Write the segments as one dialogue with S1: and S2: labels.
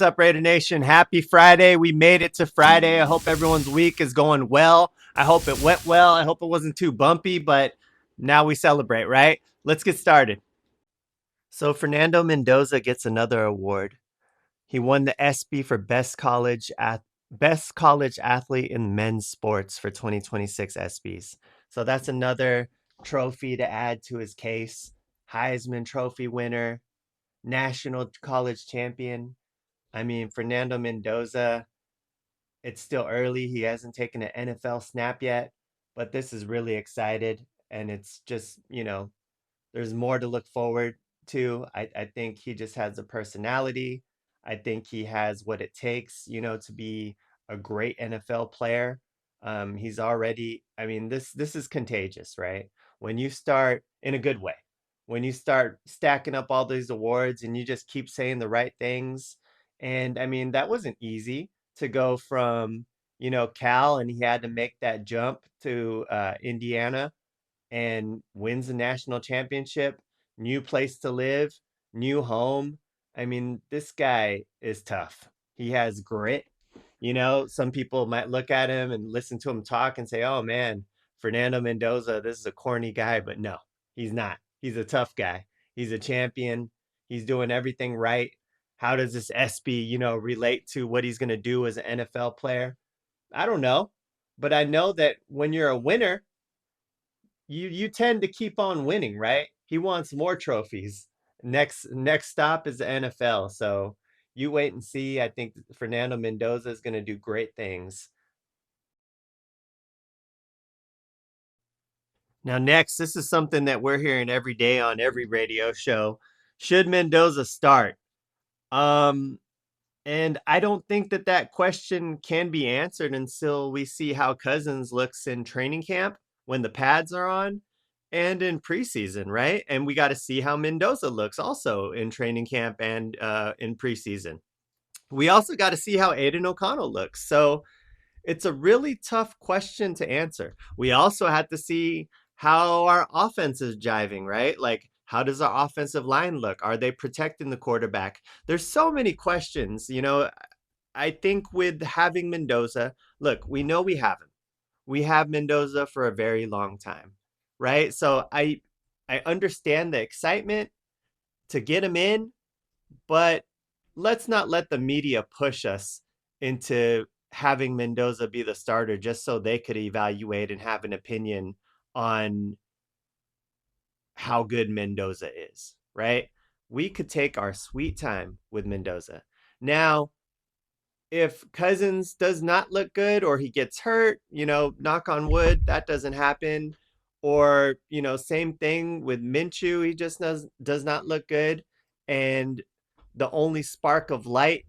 S1: What's up, Raider Nation? Happy Friday. We made it to Friday. I hope everyone's week is going well. I hope it went well. I hope it wasn't too bumpy, but now we celebrate, right? Let's get started. So, Fernando Mendoza gets another award. He won the ESPY for best college athlete in men's sports for 2026 ESPYs. So that's another trophy to add to his case. Heisman Trophy winner, national college champion. I mean, Fernando Mendoza, it's still early. He hasn't taken an NFL snap yet, but this is really excited. And it's just, there's more to look forward to. I think he just has a personality. I think he has what it takes, to be a great NFL player. He's already, I mean, this is contagious, right? When you start in a good way, when you start stacking up all these awards and you just keep saying the right things. And I mean, that wasn't easy to go from, Cal, and he had to make that jump to Indiana and wins the national championship, new place to live, new home. I mean, this guy is tough. He has grit. Some people might look at him and listen to him talk and say, oh man, Fernando Mendoza, this is a corny guy. But no, he's not. He's a tough guy. He's a champion. He's doing everything right. How does this SB, relate to what he's going to do as an NFL player? I don't know. But I know that when you're a winner, you tend to keep on winning, right? He wants more trophies. Next stop is the NFL. So you wait and see. I think Fernando Mendoza is going to do great things. Now, next, this is something that we're hearing every day on every radio show. Should Mendoza start? Um, and I don't think that that question can be answered until we see how Cousins looks in training camp when the pads are on and in preseason, right? And we got to see how Mendoza looks also in training camp and in preseason. We also got to see how Aiden O'Connell looks. So it's a really tough question to answer. We also had to see how our offense is jiving, right? Like, how does our offensive line look? Are they protecting the quarterback? There's so many questions. I think with having Mendoza, look, we know we have him. We have Mendoza for a very long time, right? So I understand the excitement to get him in, but let's not let the media push us into having Mendoza be the starter just so they could evaluate and have an opinion on how good Mendoza is, right? We could take our sweet time with Mendoza. Now, if Cousins does not look good or he gets hurt, knock on wood, that doesn't happen. Or, same thing with Minshew, he just does not look good. And the only spark of light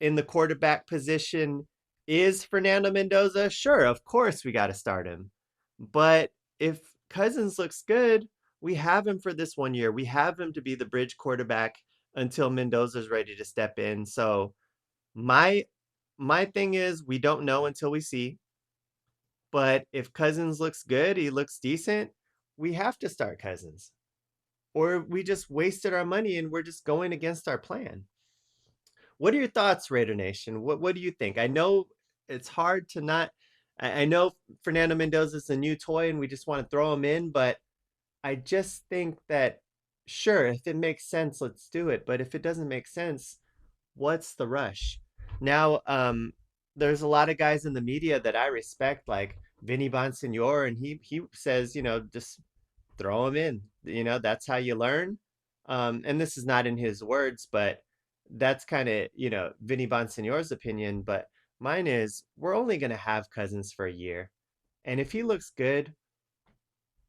S1: in the quarterback position is Fernando Mendoza. Sure, of course we got to start him. But if Cousins looks good, we have him for this 1 year. We have him to be the bridge quarterback until Mendoza's ready to step in. So my my thing is we don't know until we see. But if Cousins looks good, he looks decent, we have to start Cousins. Or we just wasted our money and we're just going against our plan. What are your thoughts, Raider Nation? What do you think? I know it's hard to not. I know Fernando Mendoza is a new toy and we just want to throw him in, but I just think that sure, if it makes sense, let's do it. But if it doesn't make sense, what's the rush? Now, there's a lot of guys in the media that I respect, like Vinny Bonsignor, and he says, just throw him in. That's how you learn. And this is not in his words, but that's kind of, Vinny Bonsignor's opinion. But mine is we're only going to have Cousins for a year. And if he looks good,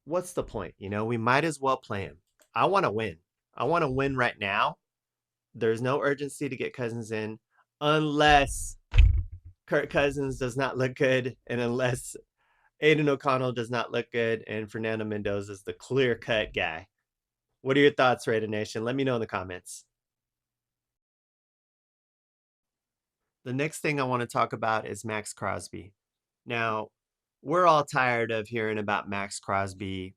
S1: what's the point? We might as well play him. I want to win. I want to win right now. There's no urgency to get Cousins in unless Kirk Cousins does not look good and unless Aiden O'Connell does not look good and Fernando Mendoza is the clear cut guy. What are your thoughts, Raider Nation? Let me know in the comments. The next thing I want to talk about is Maxx Crosby. Now, we're all tired of hearing about Maxx Crosby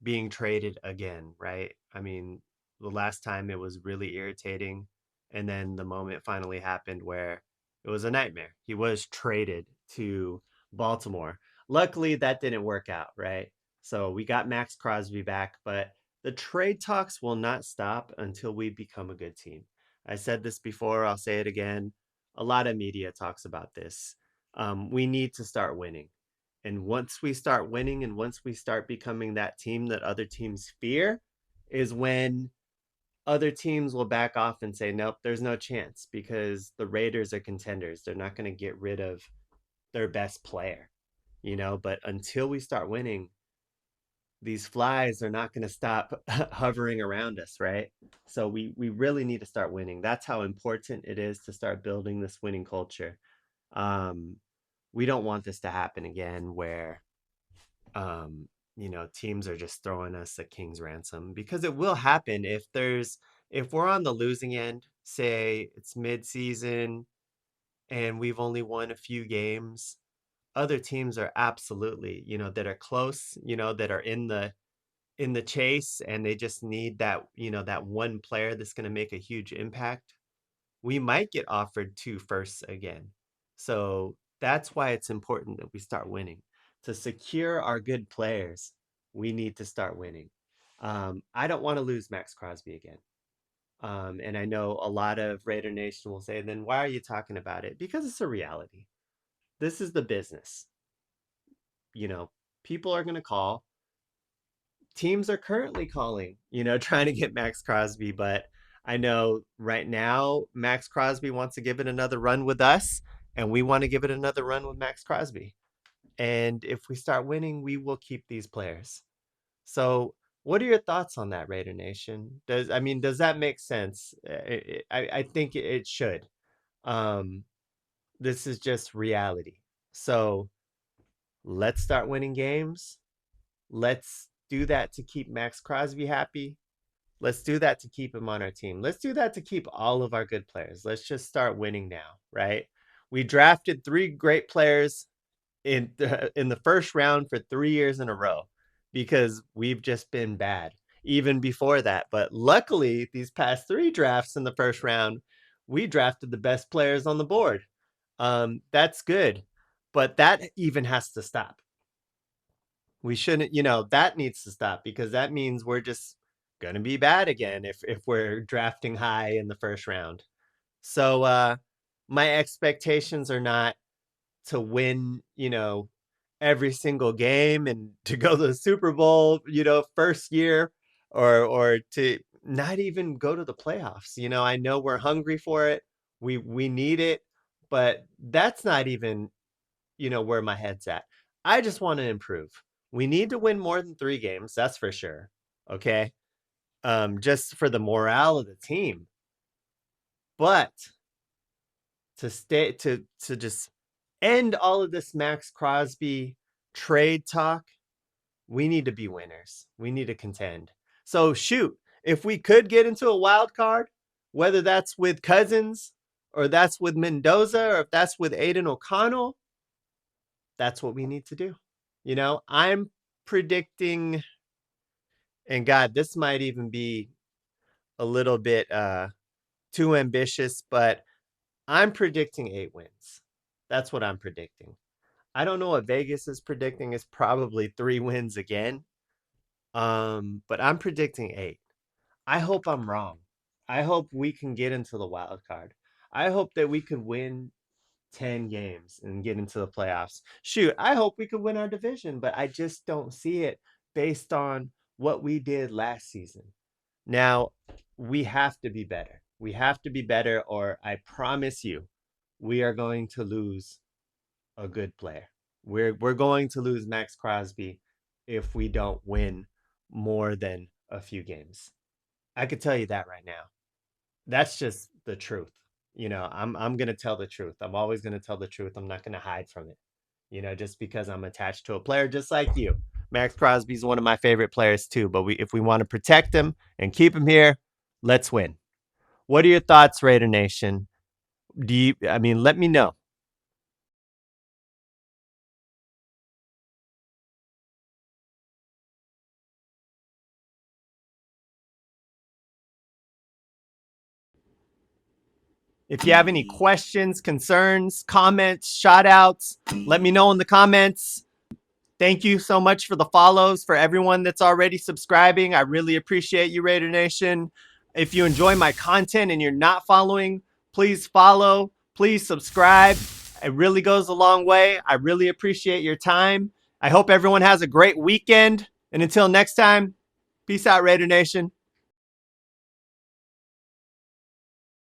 S1: being traded again, right? I mean, the last time it was really irritating. And then the moment finally happened where it was a nightmare. He was traded to Baltimore. Luckily, that didn't work out, right? So we got Maxx Crosby back, but the trade talks will not stop until we become a good team. I said this before, I'll say it again. A lot of media talks about this. We need to start winning. And once we start winning and once we start becoming that team that other teams fear, is when other teams will back off and say, nope, there's no chance because the Raiders are contenders. They're not going to get rid of their best player, you know? But until we start winning, these flies are not going to stop hovering around us, right? So we really need to start winning. That's how important it is to start building this winning culture. Um, we don't want this to happen again where teams are just throwing us a king's ransom because it will happen if we're on the losing end, say it's mid-season and we've only won a few games, other teams are absolutely, that are close, that are in the chase and they just need that, that one player that's going to make a huge impact. We might get offered two firsts again. So that's why it's important that we start winning. To secure our good players, we need to start winning. I don't want to lose Maxx Crosby again. And I know a lot of Raider Nation will say, then why are you talking about it? Because it's a reality. This is the business. You know, people are going to call. Teams are currently calling, trying to get Maxx Crosby, but I know right now Maxx Crosby wants to give it another run with us, and we want to give it another run with Maxx Crosby. And if we start winning, we will keep these players. So, what are your thoughts on that, Raider Nation? Does that make sense? I think it should. Um, this is just reality. So, let's start winning games. Let's do that to keep Maxx Crosby happy. Let's do that to keep him on our team. Let's do that to keep all of our good players. Let's just start winning now, right? We drafted three great players in the first round for 3 years in a row because we've just been bad even before that. But luckily, these past three drafts in the first round, we drafted the best players on the board. That's good, but that even has to stop. We shouldn't, that needs to stop because that means we're just going to be bad again if we're drafting high in the first round. So my expectations are not to win, every single game and to go to the Super Bowl, first year or to not even go to the playoffs. I know we're hungry for it. We need it, but that's not even, where my head's at. I just want to improve. We need to win more than 3 games, that's for sure. Okay. Just for the morale of the team. But to just end all of this Maxx Crosby trade talk, we need to be winners. We need to contend. So shoot, if we could get into a wild card, whether that's with Cousins or that's with Mendoza or if that's with Aiden O'Connell, that's what we need to do. I'm predicting, and God, this might even be a little bit too ambitious, but I'm predicting 8 wins. That's what I'm predicting. I don't know what Vegas is predicting. It's probably 3 wins again. But I'm predicting 8. I hope I'm wrong. I hope we can get into the wild card. I hope that we could win 10 games and get into the playoffs. Shoot, I hope we could win our division, but I just don't see it based on what we did last season. Now, we have to be better. We have to be better, or I promise you, we are going to lose a good player. We're going to lose Maxx Crosby if we don't win more than a few games. I could tell you that right now. That's just the truth. I'm gonna tell the truth. I'm always gonna tell the truth. I'm not gonna hide from it. Just because I'm attached to a player just like you. Maxx Crosby's one of my favorite players too. But if we want to protect him and keep him here, let's win. What are your thoughts, Raider Nation? Let me know. If you have any questions, concerns, comments, shout outs, let me know in the comments. Thank you so much for the follows, for everyone that's already subscribing. I really appreciate you, Raider Nation. If you enjoy my content and you're not following, please follow, please subscribe. It really goes a long way. I really appreciate your time. I hope everyone has a great weekend. And until next time, peace out, Raider Nation.